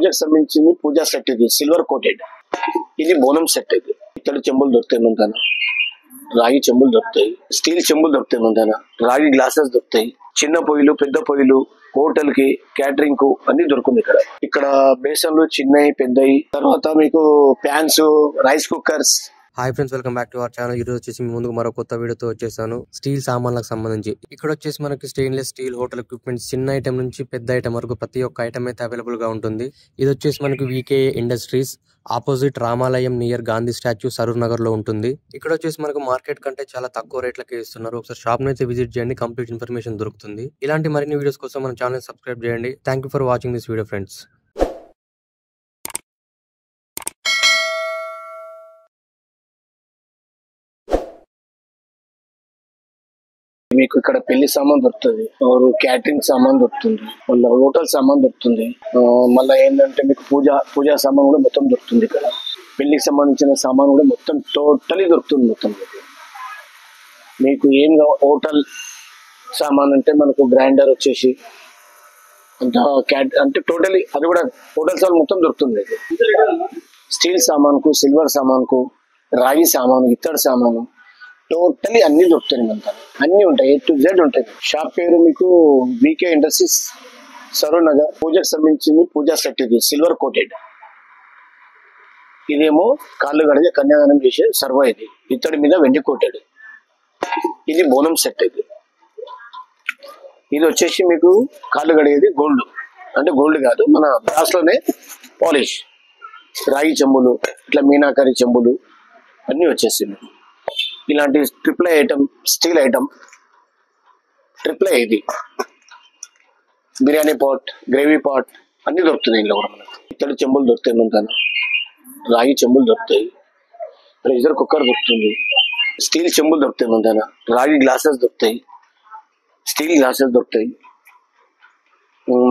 పూజకు సంబంధించింది పూజా సెట్. ఇది సిల్వర్ కోటెడ్. ఇది బోనం సెట్. ఇది ఇత్తడి చెంబులు దొరుకుతాయి ముందన, రాగి చెంబులు దొరుకుతాయి, స్టీల్ చెంబులు దొరుకుతాయి ముందన, రాగి గ్లాసెస్ దొరుకుతాయి, చిన్న పొయ్యిలు పెద్ద పొయ్యిలు హోటల్ కి క్యాటరింగ్ కు అన్ని దొరుకుతుంది ఇక్కడ. ఇక్కడ బేసన్లు చిన్నవి పెద్దవి, తర్వాత మీకు pans, rice cookers. Hi friends, welcome back to our channel. ఈ రోజు వచ్చేసి మీ ముందుకు మరో కొత్త వీడియోతో వచ్చేసాను. స్టీల్ సామాన్లకు సంబంధించి ఇక్కడ వచ్చేసి మనకి స్టెయిన్లెస్ స్టీల్ హోటల్ ఎక్విప్మెంట్స్ చిన్న ఐటమ్ నుంచి పెద్ద ఐటమ్ వరకు ప్రతి ఒక్క ఐటమ్ అయితే అవైలబుల్ గా ఉంటుంది. ఇది వచ్చేసి మనకి వీకే ఇండస్ట్రీస్ ఆపోజిట్ రామాలయం నియర్ గాంధీ స్టాచ్యూ సరూర్ నగర్ లో ఉంటుంది. ఇక్కడ వచ్చేసి మనకు మార్కెట్ కంటే చాలా తక్కువ రేట్లకే ఇస్తున్నారు. ఒకసారి షాప్ ని అయితే విజిట్ చేయండి, కంప్లీట్ ఇన్ఫర్మేషన్ దొరుకుతుంది. ఇలాంటి మరిన్ని వీడియోస్ కోసం మన ఛానల్ సబ్స్క్రైబ్ చేయండి. Thank you for watching this video friends. మీకు ఇక్కడ పెళ్లి సామాన్ దొరుకుతుంది, క్యాటరింగ్ సామాన్ దొరుకుతుంది, మళ్ళీ హోటల్ సామాన్ దొరుకుతుంది. మళ్ళీ ఏంటంటే మీకు పూజా సామాన్ కూడా మొత్తం దొరుకుతుంది. ఇక్కడ పెళ్లికి సంబంధించిన సామాన్ కూడా మొత్తం టోటలీ దొరుకుతుంది. మొత్తం మీకు ఏం హోటల్ సామాన్ అంటే మనకు గ్రైండర్ వచ్చేసి అంటే టోటలీ అది కూడా హోటల్ సామాన్ మొత్తం దొరుకుతుంది. స్టీల్ సామాన్కు, సిల్వర్ సామాన్కు, రాగి సామాను, ఇత్తడి సామాను, టోటలీ అన్ని దొరుకుతాయి. మనతో అన్ని ఉంటాయి, A to Z ఉంటాయి. షాప్ పేరు మీకు వీకే ఇండస్ట్రీస్ సరూర్ నగర్. పూజకు సంబంధించింది పూజా సెట్. ఇది సిల్వర్ కోటెడ్. ఇదేమో కాళ్ళు గడిగే కన్యాదానం చేసే సర్వ. ఇది ఇత్తడి మీద వెండి కోటెడ్. ఇది బోనం సెట్. ఇది వచ్చేసి మీకు కాళ్ళు గడిగేది గోల్డ్, అంటే గోల్డ్ కాదు, మన గ్లాస్ లోనే పాలిష్. రాగి చెంబులు, ఇట్లా మీనాకరి చెంబులు అన్ని వచ్చేసి ఇలాంటి triple item, steel item triple ఇది బిర్యానీ పాట్, గ్రేవీ పాట్ అన్ని దొరుకుతుంది. ఇంట్లో కూడా మనకు ఇత్తడి చెంబులు దొరుకుతాయి, ముందన రాగి చెంబులు దొరుకుతాయి, ప్రెషర్ కుక్కర్ దొరుకుతుంది, స్టీల్ చెంబులు దొరుకుతాయి, ముందన రాగి గ్లాసెస్ దొరుకుతాయి, స్టీల్ గ్లాసెస్ దొరుకుతాయి.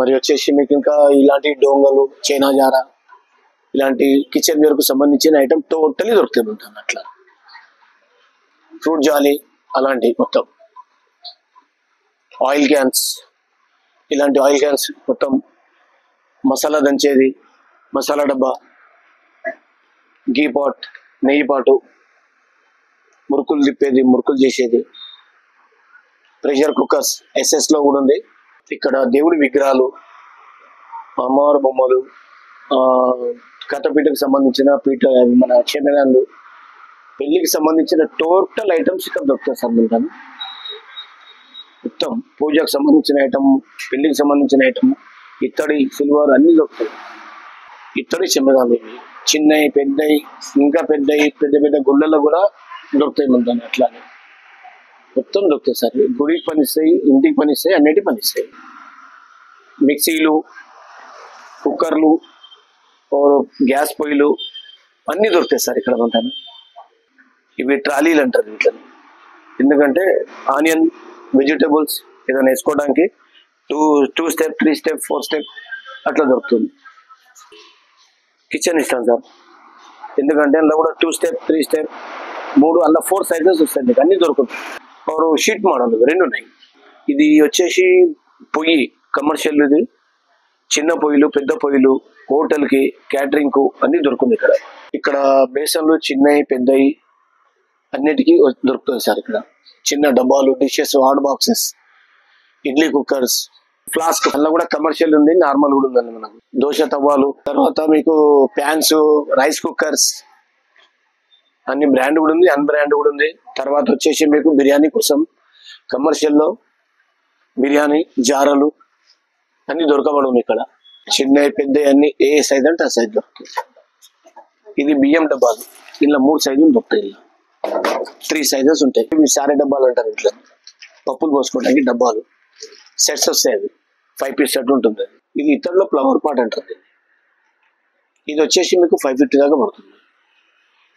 మరి వచ్చేసి మీకు ఇంకా ఇలాంటి డోంగలు, చైనా జారా, ఇలాంటి కిచెన్ వేర్ కు సంబంధించిన ఐటమ్ టోటలీ దొరుకుతాయి ముందన. అట్లా ఫ్రూట్ జాలి అలాంటి మొత్తం ఆయిల్ క్యాన్స్, ఇలాంటి ఆయిల్ క్యాన్స్ మొత్తం, మసాలా దంచేది, మసాలా డబ్బా, గీ పాట్, నెయ్యి పాటు, మురుకులు తిప్పేది, మురుకులు చేసేది, ప్రెషర్ కుక్కర్స్ SS లో కూడా ఉంది. ఇక్కడ దేవుడి విగ్రహాలు, అమ్మవారి బొమ్మలు, కథపీఠకు సంబంధించిన పీఠ, మన చందనాలు, పెళ్లికి సంబంధించిన టోటల్ ఐటమ్స్ ఇక్కడ దొరుకుతాయి సార్. మొత్తం పూజకు సంబంధించిన ఐటమ్, పెళ్లికి సంబంధించిన ఐటమ్, ఇత్తడి, సిల్వర్ అన్ని దొరుకుతాయి. ఇత్తడి చెంబుదాలు ఇవి చిన్నవి, పెద్దవి, ఇంకా పెద్దవి, పెద్ద పెద్ద గుళ్ళల్లో కూడా దొరుకుతాయి ముందు. అట్లానే మొత్తం దొరుకుతాయి సార్. గుడికి పనిస్తాయి, ఇంటికి పనిస్తాయి, అన్నిటికి పనిస్తాయి. మిక్సీలు, కుక్కర్లు, గ్యాస్ పొయ్యిలు అన్ని దొరుకుతాయి సార్ ఇక్కడ ఉంటాను. ఇవి ట్రాలీలు అంటారు వీటిని, ఎందుకంటే ఆనియన్, వెజిటేబుల్స్ ఏదైనా వేసుకోవడానికి టూ స్టెప్, 3 స్టెప్, 4 స్టెప్ అట్లా దొరుకుతుంది. కిచెన్ ఇస్తాను సార్, ఎందుకంటే అందులో కూడా 2 స్టెప్, 3 స్టెప్, 3, అందులో 4 సైజెస్ వస్తాయి. మీకు అన్ని దొరుకుతుంది. షీట్ మోడల్ 2 ఉన్నాయి. ఇది వచ్చేసి పొయ్యి కమర్షియల్. ఇది చిన్న పొయ్యిలు పెద్ద పొయ్యిలు హోటల్ కి క్యాటరింగ్ కు అన్ని దొరుకుతుంది ఇక్కడ. ఇక్కడ బేసన్లు చిన్నవి పెద్దవి అన్నిటికీ దొరుకుతుంది సార్. ఇక్కడ చిన్న డబ్బాలు, dishes, hot boxes, idli cookers, flask, అలా కూడా కమర్షియల్ ఉంది, నార్మల్ కూడా ఉందండి మనకు. దోశ తవ్వాలు, తర్వాత మీకు ప్యాన్స్, రైస్ కుక్కర్స్ అన్ని బ్రాండ్ కూడా ఉంది, అన్బ్రాండ్ కూడా ఉంది. తర్వాత వచ్చేసి మీకు బిర్యానీ కోసం కమర్షియల్ లో బిర్యానీ జారలు అన్ని దొరకబడుతుంది ఇక్కడ. చిన్న పెద్ద అన్ని ఏ సైజ్ అంటే ఆ సైజ్ దొరుకుతుంది. ఇది బియ్యం డబ్బాలు, ఇలా 3 సైజులు దొరుకుతాయి. ఇలా 3 సైజెస్ ఉంటాయి. ఇవి సారే డబ్బాలు అంటారు. ఇట్లా పప్పులు పోసుకోవడానికి డబ్బాలు సెట్స్ వస్తాయి. అవి 5 పీస్ సెట్ ఉంటుంది. ఇది ఇతరులో ఫ్లవర్ పాట్ అంటుంది. ఇది వచ్చేసి మీకు 550 దాకా పడుతుంది.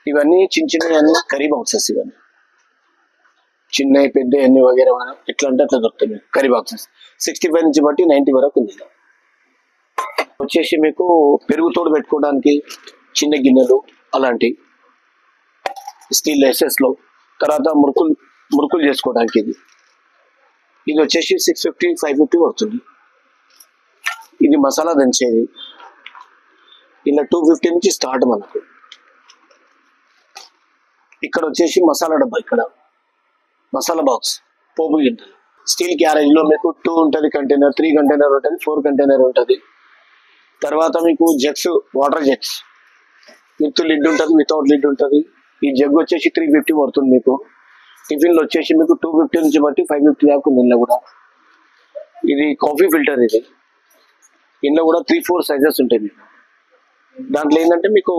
ఇవన్నీ చిన్న చిన్న అన్ని కర్రీ బాక్సెస్. ఇవన్నీ చిన్న పెద్ద అన్ని వగేరా ఎట్లా అంటే అట్లా దొరుకుతాయి కర్రీ బాక్సెస్. 65 నుంచి బట్టి 90 వరకు ఉంది. వచ్చేసి మీకు పెరుగు తోడు పెట్టుకోవడానికి చిన్న గిన్నెలు అలాంటి స్టీల్ SS లో. తర్వాత మురుకులు చేసుకోవడానికి ఇది వచ్చేసి 650, 550 పడుతుంది. ఇది మసాలా దంచేది, ఇలా 250 నుంచి స్టార్ట్ మనకు. ఇక్కడ వచ్చేసి మసాలా డబ్బా, ఇక్కడ మసాలా బాక్స్, పోపు గింజలు. స్టీల్ క్యారేజ్ లో మీకు 2 ఉంటుంది కంటైనర్, 3 కంటైనర్ ఉంటుంది, 4 కంటైనర్ ఉంటుంది. తర్వాత మీకు jugs, water jugs with lid ఉంటుంది, వితౌట్ లిడ్ ఉంటుంది. ఈ జగ్ వచ్చేసి 350 పడుతుంది మీకు. టిఫిన్లు వచ్చేసి మీకు 250 నుంచి బట్టి 550 దాకా ఉంది. ఇందులో కూడా ఇది కాఫీ ఫిల్టర్. ఇది ఇందులో కూడా 3-4 సైజెస్ ఉంటాయి మీకు. దాంట్లో ఏంటంటే మీకు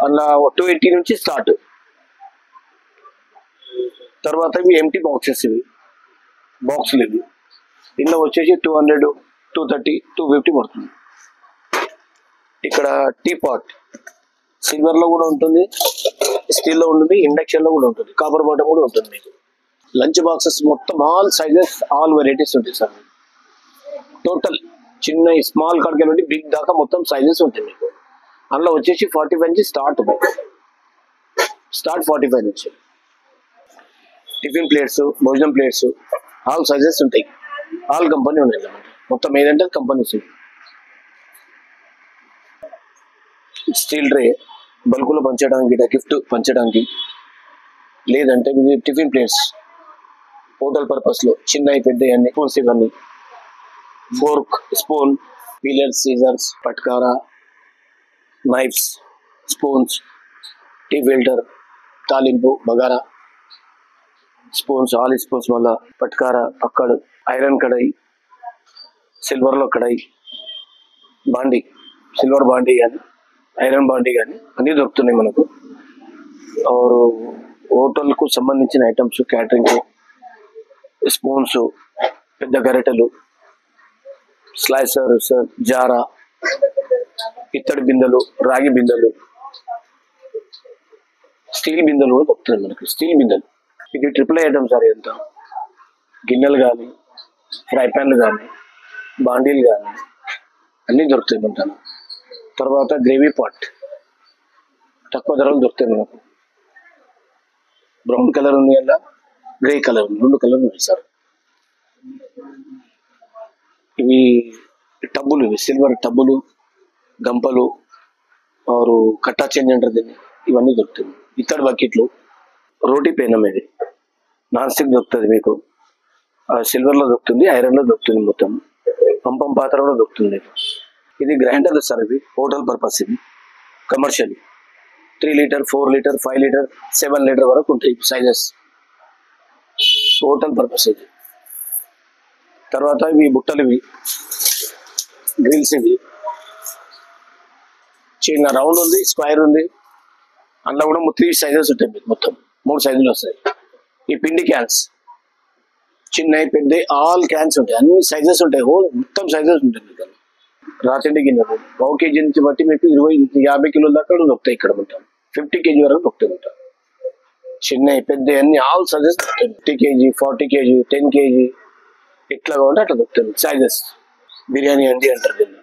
అలా 280 నుంచి స్టార్ట్. తర్వాత ఇవి ఎంటీ బాక్సెస్, ఇవి బాక్సులు. ఇవి ఇందులో వచ్చేసి 200, 230, 250 పడుతుంది. ఇక్కడ టీ పాట్ సిల్వర్ లో కూడా ఉంటుంది, స్టీల్ లో ఉంటుంది, ఇండక్షన్ లో కూడా ఉంటుంది, కాపర్ బాటమ్ కూడా ఉంటుంది మీకు. లంచ్ బాక్సెస్ మొత్తం ఆల్ సైజెస్, ఆల్ వెరైటీస్ ఉంటాయి సార్. టోటల్ చిన్న స్మాల్ కాడికి నుండి బిగ్ దాకా మొత్తం సైజెస్ ఉంటాయి మీకు. అందులో వచ్చేసి 45 నుంచి స్టార్ట్ 45 నుంచి. టిఫిన్ ప్లేట్స్, భోజనం ప్లేట్స్, ఆల్ సైజెస్ ఉంటాయి, ఆల్ కంపెనీ ఉన్నాయి అన్నమాట. మొత్తం ఏదంటే కంపెనీస్. స్టీల్ ట్రే బల్కులో పంచడానికి, గిఫ్ట్ పంచడానికి, లేదంటే టిఫిన్ ప్లేట్స్ హోటల్ పర్పస్ లో చిన్నవి పెద్దవి అన్ని, స్పూన్స్ ఇవన్నీ, ఫోర్క్, స్పూన్, పీలర్స్, సీజర్స్, పట్కారా, నైఫ్స్, స్పూన్స్, టీ ఫిల్టర్, తాలింపు, బగారా, స్పూన్స్, ఆల్ స్పూన్స్, వల్ల పట్కారా, అక్కడ ఐరన్ కడాయి, సిల్వర్ లో కడాయి, బాండీ, సిల్వర్ బాండీ కానీ ఐరన్ బాండీ కానీ అన్ని దొరుకుతున్నాయి మనకు. హోటల్ కు సంబంధించిన ఐటమ్స్, క్యాటరింగ్, స్పూన్స్, పెద్ద గరిటెలు, స్లైసర్, జారా, ఇత్తడి బిందెలు, రాగి బిందెలు, స్టీల్ బిందెలు కూడా దొరుకుతున్నాయి మనకి. స్టీల్ బిందెలు ఇది ట్రిపుల్ ఐటమ్ సార్. ఎంత గిన్నెలు కానీ, ఫ్రై ప్యాన్లు కానీ, బాండీలు కానీ అన్నీ దొరుకుతాయి మనకు. తర్వాత గ్రేవీ పాట్ తక్కువ ధరలు దొరుకుతాయి మనకు. బ్రౌన్ కలర్ ఉంది, అలా గ్రే కలర్ ఉంది, 2 కలర్ ఉన్నాయి సార్. ఇవి టబ్బులు, ఇవి సిల్వర్ టబ్బులు, గంపలు, కట్టా చేంజ్ అంటారు దీన్ని, ఇవన్నీ దొరుకుతాయి. ఇత్తడి బకెట్లు, రోటీ పేనం, ఇది నాన్ స్టిక్ దొరుకుతుంది మీకు. సిల్వర్ లో దొరుకుతుంది, ఐరన్ లో దొరుకుతుంది, మొత్తం పంపం పాత్ర కూడా దొరుకుతుంది. ఇది గ్రైండర్ సార్. ఇది హోటల్ పర్పస్, ఇది commercial. 3 litre, 4 litre, 5 litre, 7 litre వరకు ఉంటాయి సైజెస్, హోటల్ పర్పస్ ఇది. తర్వాత ఇవి బుట్టలు, ఇవి గ్రిల్స్, ఇవి చిన్న రౌండ్ ఉంది, స్క్వైర్ ఉంది. అందులో కూడా 3 సైజెస్ ఉంటాయి మీకు, మొత్తం 3 సైజులు వస్తాయి. ఈ పిండి క్యాన్స్ చిన్న పెద్ద ఆల్ క్యాన్స్ ఉంటాయి, అన్ని సైజెస్ ఉంటాయి, మొత్తం సైజెస్ ఉంటాయి మీకు. రాతిండి గిన్నెలు 1 కేజీ నుంచి బట్టి మీకు 20-50 కిలోల దాకా దొరుకుతాయి ఇక్కడ మొత్తం. 50 కేజీ వరకు దొరుకుతాయి మొత్తం. చిన్న పెద్ద అన్ని ఆల్ సైజెస్ దొరుకుతాయి. 50 కేజీ, 40 కేజీ, 10 కేజీ, ఎట్లా కావాలంటే అట్లా దొరుకుతాయి సైజెస్. బిర్యానీ అండి అంటారు దీన్ని.